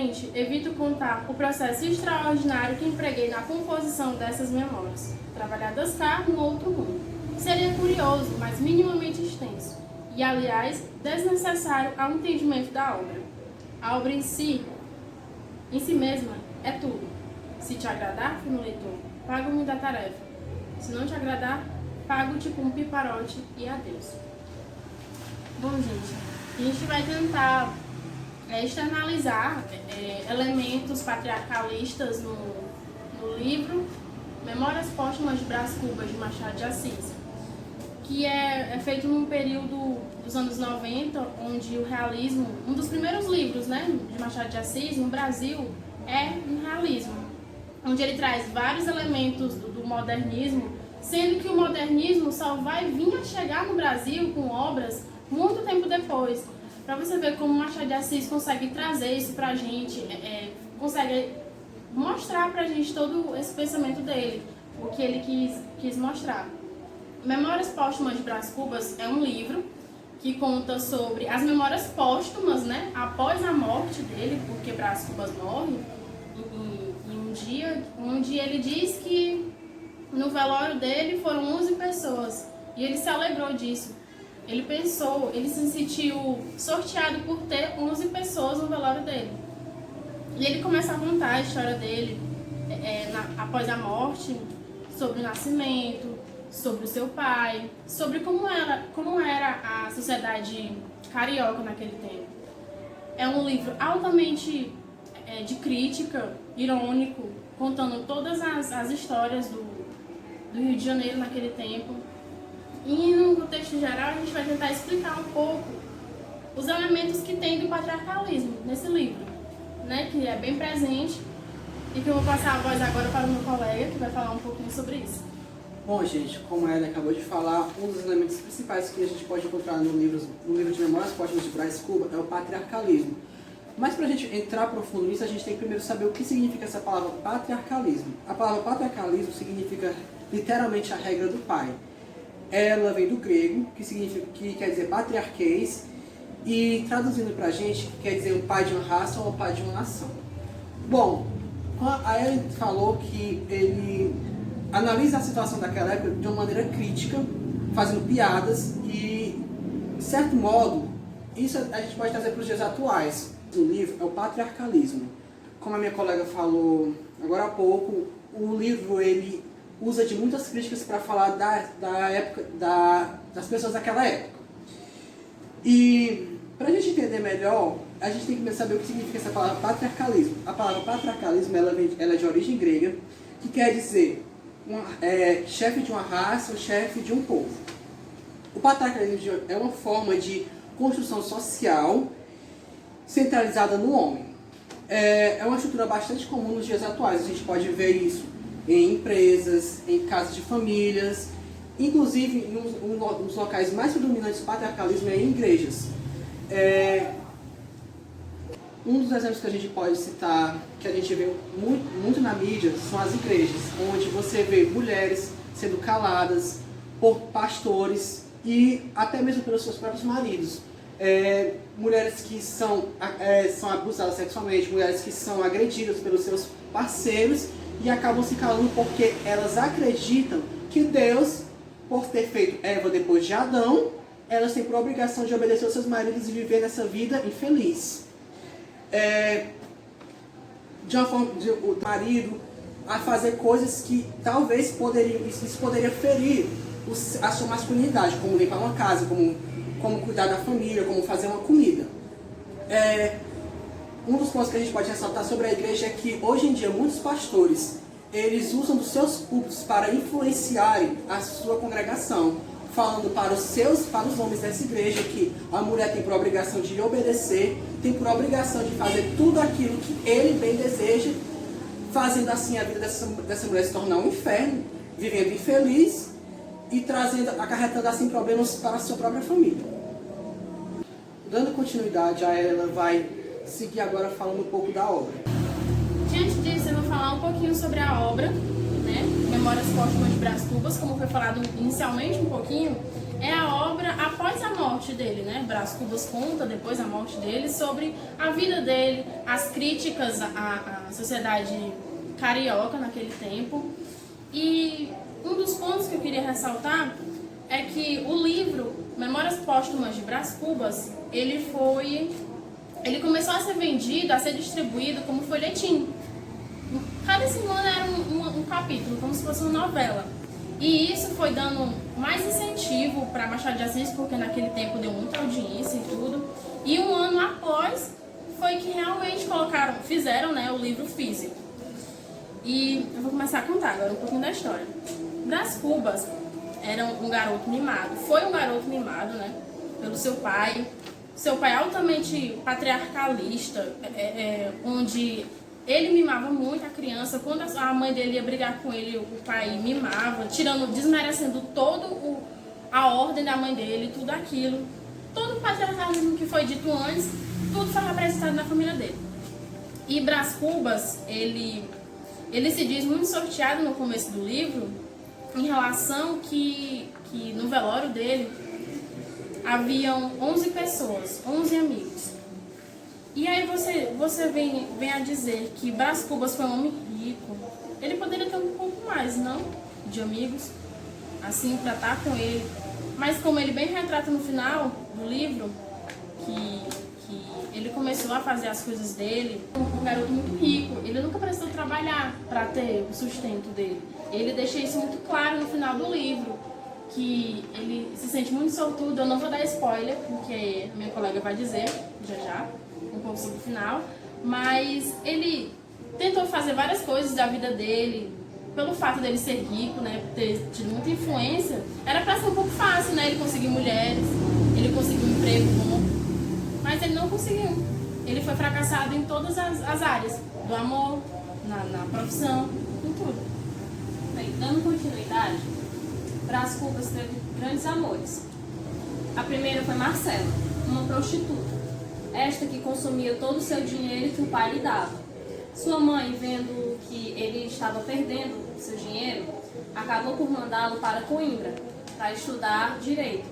Infelizmente, evito contar o processo extraordinário que empreguei na composição dessas memórias, trabalhadas cá no outro mundo. Seria curioso, mas minimamente extenso, e, aliás, desnecessário ao entendimento da obra. A obra em si mesma, é tudo. Se te agradar, fino leitor, pago-me da tarefa. Se não te agradar, pago-te com um piparote e adeus. Bom, gente, a gente vai tentar externalizar elementos patriarcalistas no livro Memórias Póstumas de Brás Cubas, de Machado de Assis, que é feito num período dos anos 90, onde o realismo, um dos primeiros livros, né, de Machado de Assis no Brasil é um realismo, onde ele traz vários elementos do modernismo, sendo que o modernismo só vai vir a chegar no Brasil com obras muito tempo depois. Para você ver como Machado de Assis consegue trazer isso para a gente, consegue mostrar para a gente todo esse pensamento dele, o que ele quis mostrar. Memórias Póstumas de Brás Cubas é um livro que conta sobre as memórias póstumas, né, após a morte dele, porque Brás Cubas morre em um dia ele diz que no velório dele foram 11 pessoas e ele se alegrou disso. Ele pensou, ele se sentiu sorteado por ter 11 pessoas no velório dele. E ele começa a contar a história dele após a morte, sobre o nascimento, sobre o seu pai, sobre como era a sociedade carioca naquele tempo. É um livro altamente de crítica, irônico, contando todas as histórias do Rio de Janeiro naquele tempo. E no contexto geral a gente vai tentar explicar um pouco os elementos que tem do patriarcalismo nesse livro, né, que é bem presente e que eu vou passar a voz agora para o meu colega que vai falar um pouquinho sobre isso. Bom, gente, como a Ellen acabou de falar, um dos elementos principais que a gente pode encontrar no livro de Memórias Póstumas de Brás Cubas é o patriarcalismo. Mas para a gente entrar profundo nisso, a gente tem que primeiro saber o que significa essa palavra patriarcalismo. A palavra patriarcalismo significa literalmente a regra do pai. Ela vem do grego, que quer dizer patriarquês, e traduzindo pra gente, quer dizer o pai de uma raça ou o pai de uma nação. Bom, a Ellen falou que ele analisa a situação daquela época de uma maneira crítica, fazendo piadas e, de certo modo, isso a gente pode trazer para os dias atuais. O livro é o patriarcalismo. Como a minha colega falou agora há pouco, o livro ele usa de muitas críticas para falar da época, das pessoas daquela época. E para a gente entender melhor, a gente tem que saber o que significa essa palavra patriarcalismo. A palavra patriarcalismo ela é de origem grega, que quer dizer chefe de uma raça ou chefe de um povo. O patriarcalismo é uma forma de construção social centralizada no homem. É uma estrutura bastante comum nos dias atuais. A gente pode ver isso em empresas, em casas de famílias, inclusive um dos locais mais predominantes do patriarcalismo é em igrejas. Um dos exemplos que a gente pode citar, que a gente vê muito na mídia, são as igrejas, onde você vê mulheres sendo caladas por pastores e até mesmo pelos seus próprios maridos. Mulheres que são abusadas sexualmente, mulheres que são agredidas pelos seus parceiros e acabam se calando porque elas acreditam que Deus, por ter feito Eva depois de Adão, elas têm por obrigação de obedecer aos seus maridos e viver nessa vida infeliz. De uma forma, o marido a fazer coisas que talvez isso poderia ferir a sua masculinidade, como limpar uma casa, como cuidar da família, como fazer uma comida. Um dos pontos que a gente pode ressaltar sobre a igreja é que hoje em dia muitos pastores eles usam dos seus púlpitos para influenciarem a sua congregação, falando para os homens dessa igreja que a mulher tem por obrigação de obedecer, tem por obrigação de fazer tudo aquilo que ele bem deseja, fazendo assim a vida dessa mulher se tornar um inferno, vivendo infeliz e acarretando assim problemas para a sua própria família. Dando continuidade a ela, vai seguir agora falando um pouco da obra. Diante disso, eu vou falar um pouquinho sobre a obra, né? Memórias Póstumas de Brás Cubas, como foi falado inicialmente um pouquinho. é a obra após a morte dele, né? Brás Cubas conta, depois da morte dele, sobre a vida dele, as críticas à sociedade carioca naquele tempo. E um dos pontos que eu queria ressaltar é que o livro Memórias Póstumas de Brás Cubas, ele começou a ser vendido, a ser distribuído como folhetim. Cada semana era um capítulo, como se fosse uma novela. E isso foi dando mais incentivo para Machado de Assis, porque naquele tempo deu muita audiência e tudo. E um ano após, foi que realmente fizeram, né, o livro físico. E eu vou começar a contar agora um pouquinho da história. Brás Cubas era um garoto mimado. Foi um garoto mimado, né, pelo seu pai. Seu pai altamente patriarcalista, onde ele mimava muito a criança. Quando a mãe dele ia brigar com ele, o pai mimava, desmerecendo a ordem da mãe dele, tudo aquilo. Todo o patriarcalismo que foi dito antes, tudo foi representado na família dele. E Brás Cubas, ele se diz muito sorteado no começo do livro, em relação que no velório dele haviam 11 pessoas, 11 amigos. E aí você vem a dizer que Brás Cubas foi um homem rico. Ele poderia ter um pouco mais, não? De amigos, assim, para estar com ele. Mas como ele bem retrata no final do livro, que ele começou a fazer as coisas dele, um garoto muito rico. Ele nunca precisou trabalhar para ter o sustento dele. Ele deixa isso muito claro no final do livro, que ele se sente muito sortudo. Eu não vou dar spoiler, porque minha colega vai dizer já um pouco sobre o final, mas ele tentou fazer várias coisas da vida dele, pelo fato dele ser rico, né, ter tido muita influência, era para ser um pouco fácil, né, ele conseguir mulheres, ele conseguiu um emprego bom, mas ele não conseguiu. Ele foi fracassado em todas as áreas, do amor, na profissão, em tudo. Bem, dando continuidade, Brás Cubas teve grandes amores. A primeira foi Marcela, uma prostituta. Esta que consumia todo o seu dinheiro que o pai lhe dava. Sua mãe, vendo que ele estava perdendo seu dinheiro, acabou por mandá-lo para Coimbra, para estudar Direito,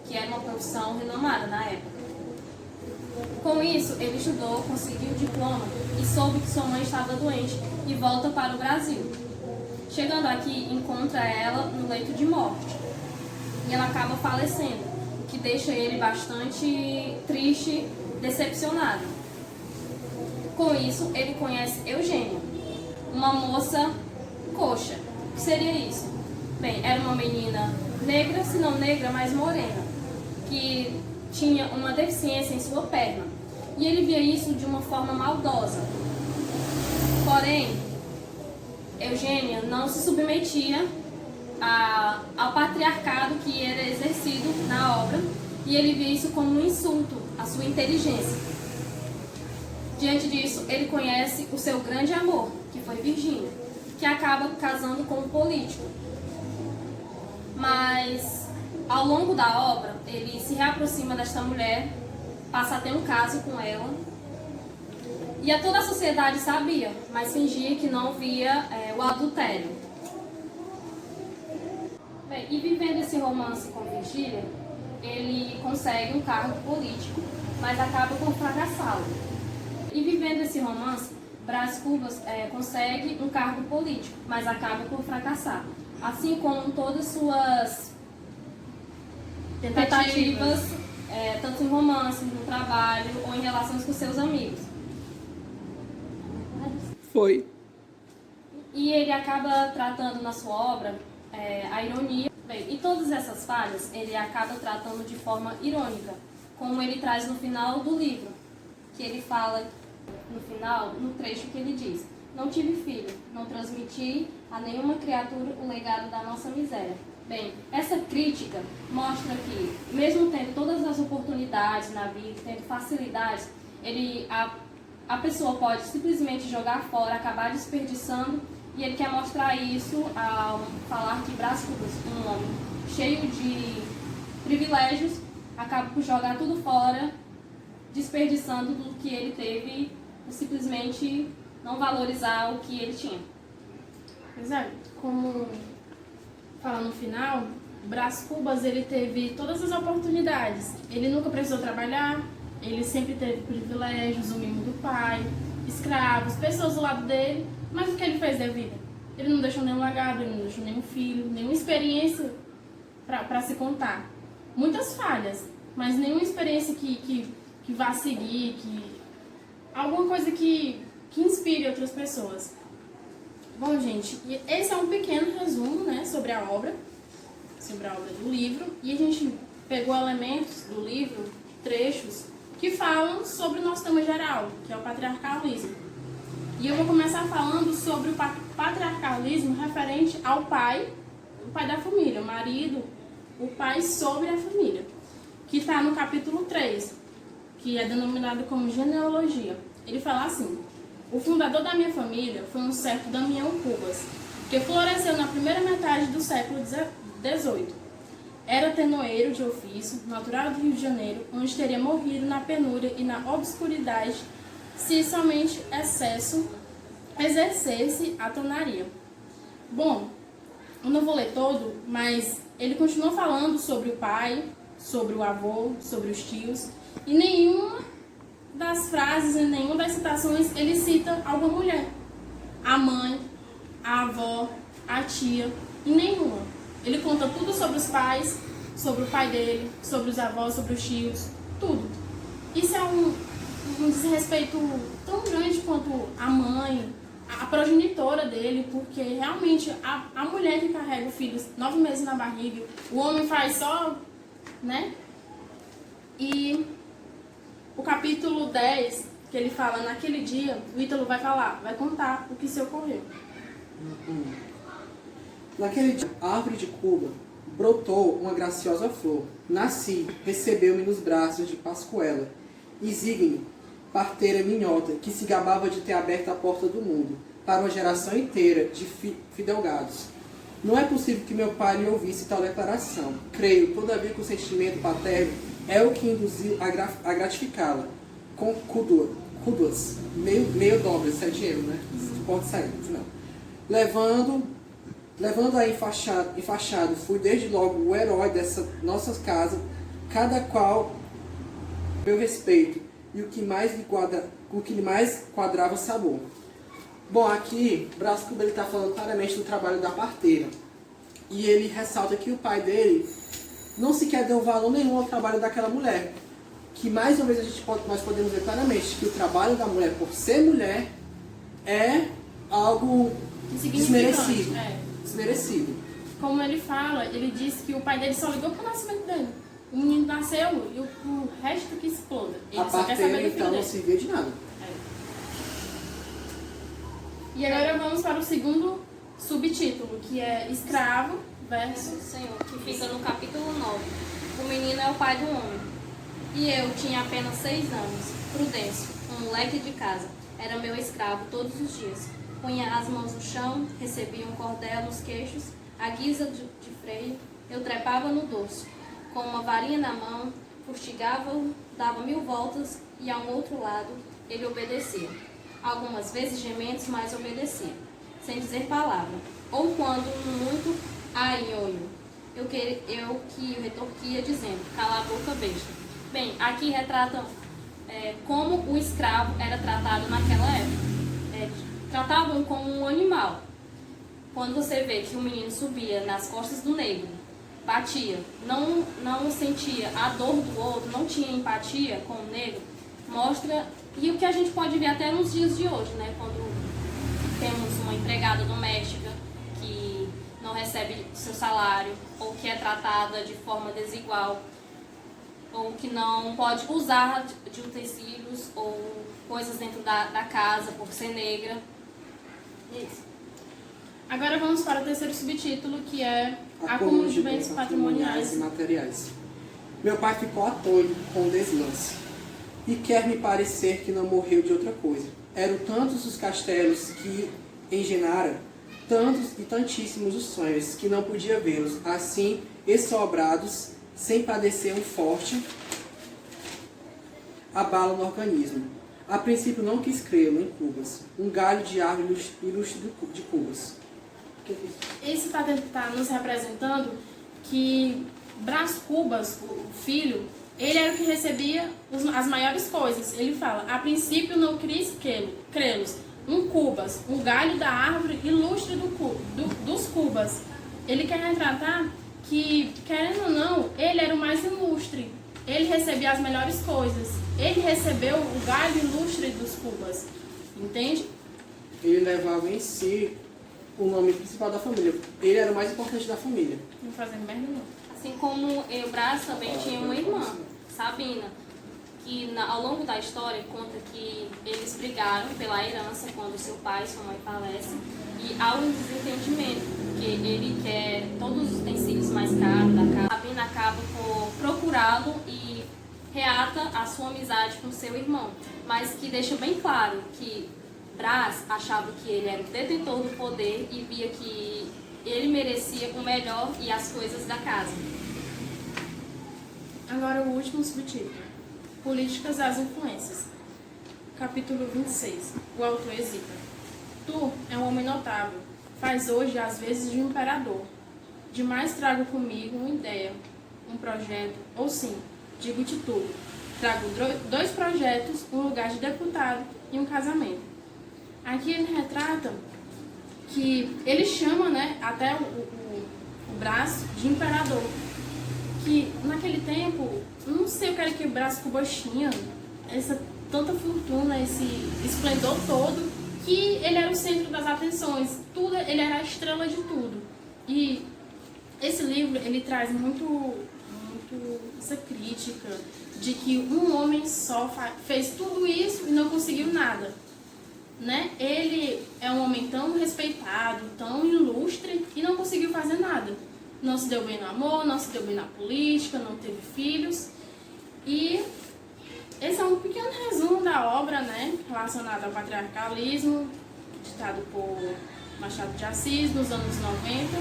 que era uma profissão renomada na época. Com isso, ele estudou, conseguiu o diploma e soube que sua mãe estava doente e volta para o Brasil. Chegando aqui, encontra ela no leito de morte e ela acaba falecendo, o que deixa ele bastante triste, decepcionado. Com isso, ele conhece Eugênia, uma moça coxa. O que seria isso? Bem, era uma menina negra, se não negra, mas morena, que tinha uma deficiência em sua perna. E ele via isso de uma forma maldosa. Porém, Eugênia não se submetia ao patriarcado que era exercido na obra, e ele via isso como um insulto à sua inteligência. Diante disso, ele conhece o seu grande amor, que foi Virgínia, que acaba casando com um político. Mas, ao longo da obra, ele se reaproxima desta mulher, passa a ter um caso com ela, e toda a sociedade sabia, mas fingia que não via o adultério. Bem, e vivendo esse romance com Virgínia, ele consegue um cargo político, mas acaba por fracassá-lo. E vivendo esse romance, Brás Cubas consegue um cargo político, mas acaba por fracassar. Assim como todas suas tentativas, tanto em romances, no trabalho ou em relações com seus amigos. Foi. E ele acaba tratando na sua obra a ironia. Bem, e todas essas falhas ele acaba tratando de forma irônica, como ele traz no final do livro, que ele fala no final, no trecho que ele diz: não tive filho, não transmiti a nenhuma criatura o legado da nossa miséria. Bem, essa crítica mostra que, mesmo tendo todas as oportunidades na vida, tendo facilidades, a pessoa pode simplesmente jogar fora, acabar desperdiçando, e ele quer mostrar isso ao falar que Brás Cubas, um homem cheio de privilégios, acaba por jogar tudo fora, desperdiçando tudo que ele teve, por simplesmente não valorizar o que ele tinha. Pois é, como fala no final, O Brás Cubas, ele teve todas as oportunidades. Ele nunca precisou trabalhar, ele sempre teve privilégios, o mimo do pai, escravos, pessoas do lado dele. Mas o que ele fez da vida? Ele não deixou nenhum legado, ele não deixou nenhum filho, nenhuma experiência para se contar. Muitas falhas, mas nenhuma experiência que vá seguir, alguma coisa que inspire outras pessoas. Bom, gente, esse é um pequeno resumo, né, sobre a obra do livro, e a gente pegou elementos do livro, trechos, que falam sobre o nosso tema geral, que é o patriarcalismo. E eu vou começar falando sobre o patriarcalismo referente ao pai, o pai da família, o marido, o pai sobre a família, que está no capítulo 3, que é denominado como genealogia. Ele fala assim: o fundador da minha família foi um certo Damião Cubas, que floresceu na primeira metade do século XVIII. Era tenoeiro de ofício, natural do Rio de Janeiro, onde teria morrido na penúria e na obscuridade se somente exercesse a tonaria. Bom, eu não vou ler todo, mas ele continua falando sobre o pai, sobre o avô, sobre os tios, e nenhuma das frases e nenhuma das citações ele cita alguma mulher. A mãe, a avó, a tia, e nenhuma. Ele conta tudo sobre os pais, sobre o pai dele, sobre os avós, sobre os tios, tudo. Isso é um desrespeito tão grande quanto a mãe, a progenitora dele, porque realmente a mulher que carrega o filho 9 meses na barriga, o homem faz só, né? E o capítulo 10, que ele fala naquele dia, o Ítalo vai contar o que se ocorreu. Naquele dia, a árvore de Cuba brotou uma graciosa flor. Nasci, recebeu-me nos braços de Pascoela, exígne, parteira minhota, que se gabava de ter aberto a porta do mundo, para uma geração inteira de fidelgados. Não é possível que meu pai lhe ouvisse tal declaração. Creio, todavia, que o sentimento paterno é o que induziu a gratificá-la, com cúduas, meio dobras, 7 euros, né? Pode sair, no final. Levando-a enfaixado, fui desde logo o herói dessa nossa casa, cada qual meu respeito, e o que lhe mais quadrava sabor. Bom, aqui, Brás Cubas está falando claramente do trabalho da parteira. E ele ressalta que o pai dele não sequer deu valor nenhum ao trabalho daquela mulher. Que mais uma vez nós podemos ver claramente que o trabalho da mulher por ser mulher é algo desmerecido. Desmerecido. Como ele fala, ele disse que o pai dele só ligou pro nascimento dele. O menino nasceu e o resto que exploda. Ele A só quer saber parteira, do filho então, não dele. servia de nada. E agora vamos para o segundo subtítulo, que é Escravo versus Senhor, que fica no capítulo 9. O menino é o pai do homem. E eu tinha apenas 6 anos. Prudêncio, um moleque de casa, era meu escravo todos os dias. Punha as mãos no chão, recebia um cordel nos queixos, à guisa de freio, eu trepava no dorso. Com uma varinha na mão, fustigava-o, dava 1000 voltas e a um outro lado ele obedecia. Algumas vezes gementos, mas obedecia, sem dizer palavra. Ou quando muito ainhoio, eu que retorquia dizendo, cala a boca, besta. Bem, aqui retratam como o escravo era tratado naquela época. Tratavam como um animal. Quando você vê que o menino subia nas costas do negro, batia, não sentia a dor do outro, não tinha empatia com o negro, mostra, e o que a gente pode ver até nos dias de hoje, né? Quando temos uma empregada doméstica que não recebe seu salário, ou que é tratada de forma desigual, ou que não pode usar de utensílios ou coisas dentro da casa por ser negra. Isso. Agora vamos para o terceiro subtítulo, que é Acúmulo de bens patrimoniais e materiais. Meu pai ficou atônito com o deslance, e quer me parecer que não morreu de outra coisa. Eram tantos os castelos que engenara, tantos e tantíssimos os sonhos, que não podia vê-los, assim, exsobrados, sem padecer um forte abalo no organismo. A princípio não quis crê-lo em Cubas, um galho de árvore ilustre de Cubas. Isso está nos representando que Brás Cubas, o filho, ele era o que recebia as maiores coisas. Ele fala, a princípio não quis crê-los, um cubas, um galho da árvore ilustre dos cubas. Ele quer retratar que, querendo ou não, ele era o mais ilustre. Ele recebia as melhores coisas. Ele recebeu o galho ilustre dos cubas. Entende? Ele levava em si o nome principal da família. Ele era o mais importante da família. Não fazendo merda, não. Assim como Brás também tinha uma irmã, Sabina, que ao longo da história conta que eles brigaram pela herança quando seu pai e sua mãe falecem, e há um desentendimento, porque ele quer todos os utensílios mais caros da casa. Sabina acaba por procurá-lo e reata a sua amizade com seu irmão, mas que deixa bem claro que Brás achava que ele era o detentor do poder e via que ele merecia o melhor e as coisas da casa. Agora o último subtítulo. Políticas das influências. Capítulo 26. O autor hesita. Tu é um homem notável. Faz hoje as vezes de um imperador. Demais trago comigo uma ideia, um projeto, ou sim, digo-te tudo. Trago 2 projetos, um lugar de deputado e um casamento. Aqui ele retrata que ele chama, né, até o Brás de imperador. Que naquele tempo, não sei o que era que o Brás Cubas tinha, essa tanta fortuna, esse esplendor todo, que ele era o centro das atenções, tudo, ele era a estrela de tudo. E esse livro, ele traz muito essa crítica de que um homem só fez tudo isso e não conseguiu nada. Né? Ele é um homem tão respeitado, tão ilustre e não conseguiu fazer nada. Não se deu bem no amor, não se deu bem na política, não teve filhos. E esse é um pequeno resumo da obra, né, relacionada ao patriarcalismo, ditado por Machado de Assis, nos anos 90.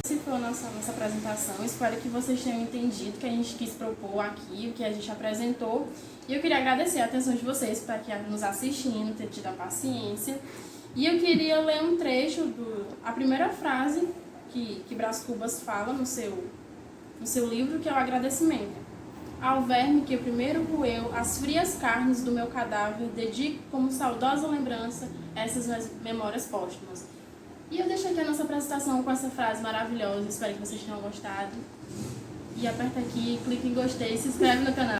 Essa foi a nossa apresentação. Espero que vocês tenham entendido o que a gente quis propor aqui, o que a gente apresentou. E eu queria agradecer a atenção de vocês para que nos assistindo, ter tido a paciência. E eu queria ler um trecho a primeira frase que Brás Cubas fala no seu livro, que é o agradecimento. Ao verme que primeiro roeu as frias carnes do meu cadáver, dedico como saudosa lembrança essas memórias póstumas. E eu deixo aqui a nossa apresentação com essa frase maravilhosa. Espero que vocês tenham gostado. E aperta aqui, clique em gostei e se inscreve no canal.